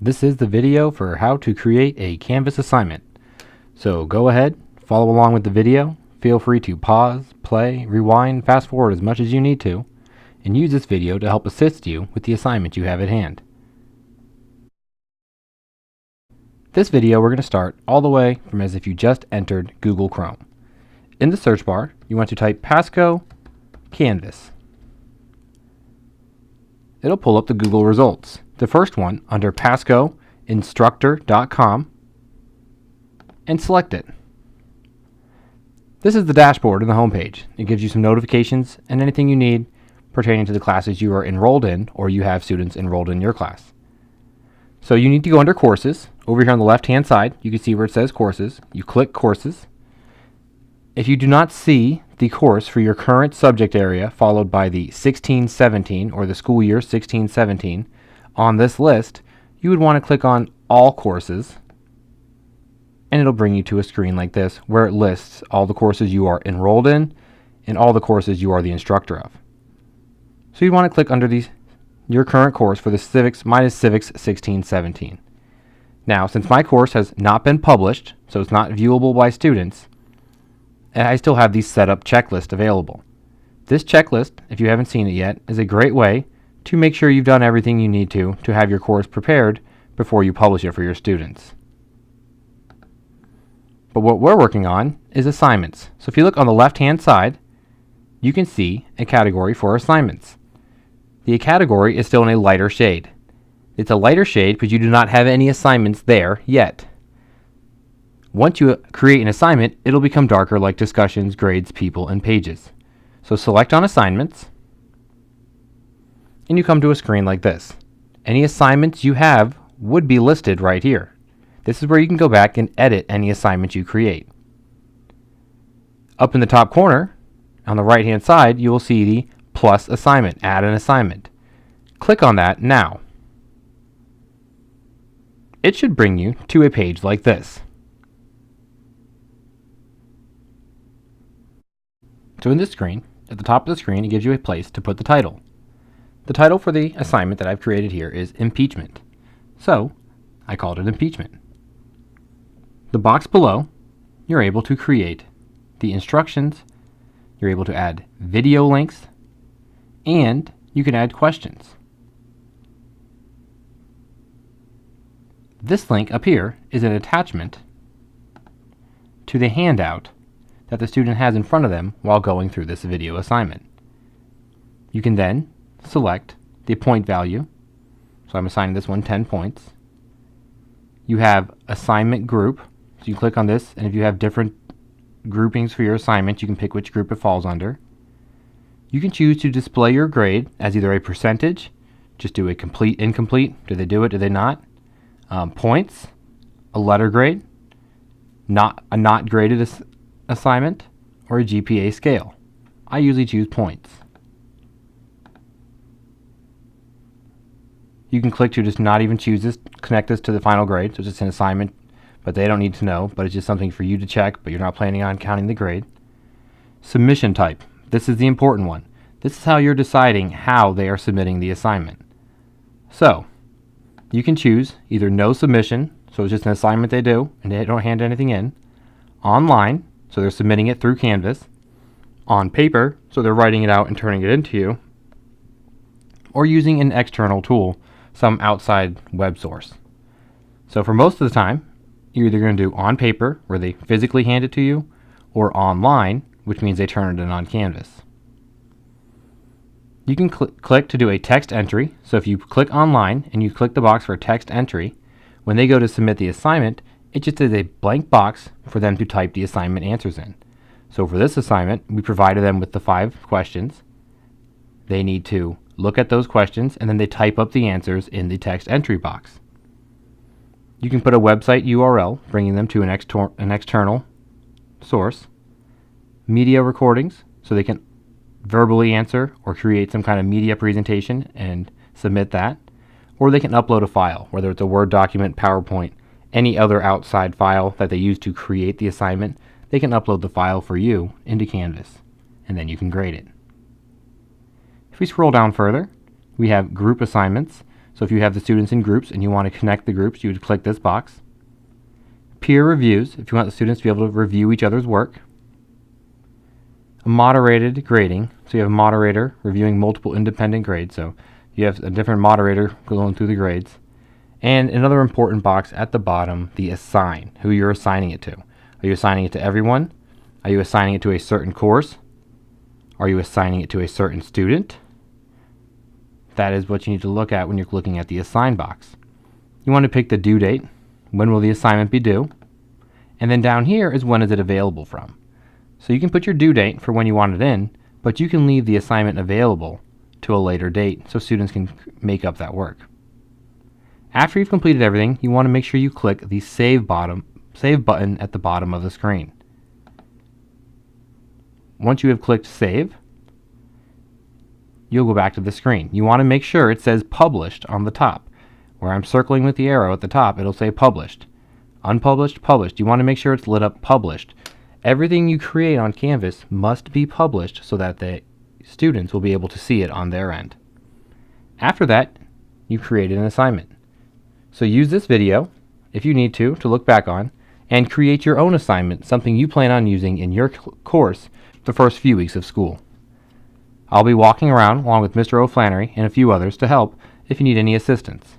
This is the video for how to create a Canvas assignment. So go ahead, follow along with the video. Feel free to pause, play, rewind, fast forward as much as you need to, and use this video to help assist you with the assignment you have at hand. This video we're going to start all the way from as if you just entered Google Chrome. In the search bar, you want to type Pasco Canvas. It'll pull up the Google results. The first one under pascoinstructor.com, and select it. This is the dashboard in the home page. It gives you some notifications and anything you need pertaining to the classes you are enrolled in or you have students enrolled in your class. So you need to go under Courses. Over here on the left hand side, you can see where it says Courses. You click Courses. If you do not see the course for your current subject area followed by the 16-17 or the school year 16-17 on this list, you would want to click on All Courses, and it'll bring you to a screen like this where it lists all the courses you are enrolled in and all the courses you are the instructor of. So you want to click under your current course for the Civics 16-17. Now, since my course has not been published, so it's not viewable by students, I still have the setup checklist available. This checklist, if you haven't seen it yet, is a great way to make sure you've done everything you need to have your course prepared before you publish it for your students. But what we're working on is assignments. So if you look on the left-hand side, you can see a category for assignments. The category is still in a lighter shade. It's a lighter shade because you do not have any assignments there yet. Once you create an assignment, it'll become darker like discussions, grades, people, and pages. So select on assignments, and you come to a screen like this. Any assignments you have would be listed right here. This is where you can go back and edit any assignments you create. Up in the top corner, on the right hand side, you will see the plus assignment, add an assignment. Click on that now. It should bring you to a page like this. So in this screen, at the top of the screen, it gives you a place to put the title. The title for the assignment that I've created here is Impeachment. So I called it Impeachment. The box below, you're able to create the instructions, you're able to add video links, and you can add questions. This link up here is an attachment to the handout that the student has in front of them while going through this video assignment. You can then select the point value. So I'm assigning this one 10 points. You have assignment group. So you click on this, and if you have different groupings for your assignment, you can pick which group it falls under. You can choose to display your grade as either a percentage, just do a complete, incomplete, do they do it, do they not, points, a letter grade, a not graded assignment, or a GPA scale. I usually choose points. You can click to just not even choose this, connect this to the final grade, so it's just an assignment, but they don't need to know, but it's just something for you to check, but you're not planning on counting the grade. Submission type. This is the important one. This is how you're deciding how they are submitting the assignment. So, you can choose either no submission, so it's just an assignment they do, and they don't hand anything in. Online, so they're submitting it through Canvas. On paper, so they're writing it out and turning it into you. Or using an external tool, some outside web source. So for most of the time, you're either going to do on paper, where they physically hand it to you, or online, which means they turn it in on Canvas. You can click to do a text entry. So if you click online and you click the box for text entry, when they go to submit the assignment, it just is a blank box for them to type the assignment answers in. So for this assignment, we provided them with the 5 questions. They need to look at those questions, and then they type up the answers in the text entry box. You can put a website URL, bringing them to an external source. Media recordings, so they can verbally answer or create some kind of media presentation and submit that. Or they can upload a file, whether it's a Word document, PowerPoint, any other outside file that they use to create the assignment. They can upload the file for you into Canvas, and then you can grade it. If we scroll down further, we have group assignments. So if you have the students in groups and you want to connect the groups, you would click this box. Peer reviews, if you want the students to be able to review each other's work. Moderated grading, so you have a moderator reviewing multiple independent grades, so you have a different moderator going through the grades. And another important box at the bottom, the assign, who you're assigning it to. Are you assigning it to everyone? Are you assigning it to a certain course? Are you assigning it to a certain student? That is what you need to look at when you're looking at the assign box. You want to pick the due date. When will the assignment be due? And then down here is when is it available from. So you can put your due date for when you want it in, but you can leave the assignment available to a later date so students can make up that work. After you've completed everything, you want to make sure you click the Save button at the bottom of the screen. Once you have clicked Save, you'll go back to the screen. You want to make sure it says Published on the top. Where I'm circling with the arrow at the top, it'll say Published. Unpublished, Published. You want to make sure it's lit up Published. Everything you create on Canvas must be published so that the students will be able to see it on their end. After that, you created an assignment. So use this video, if you need to look back on, and create your own assignment, something you plan on using in your course the first few weeks of school. I'll be walking around along with Mr. O'Flannery and a few others to help if you need any assistance.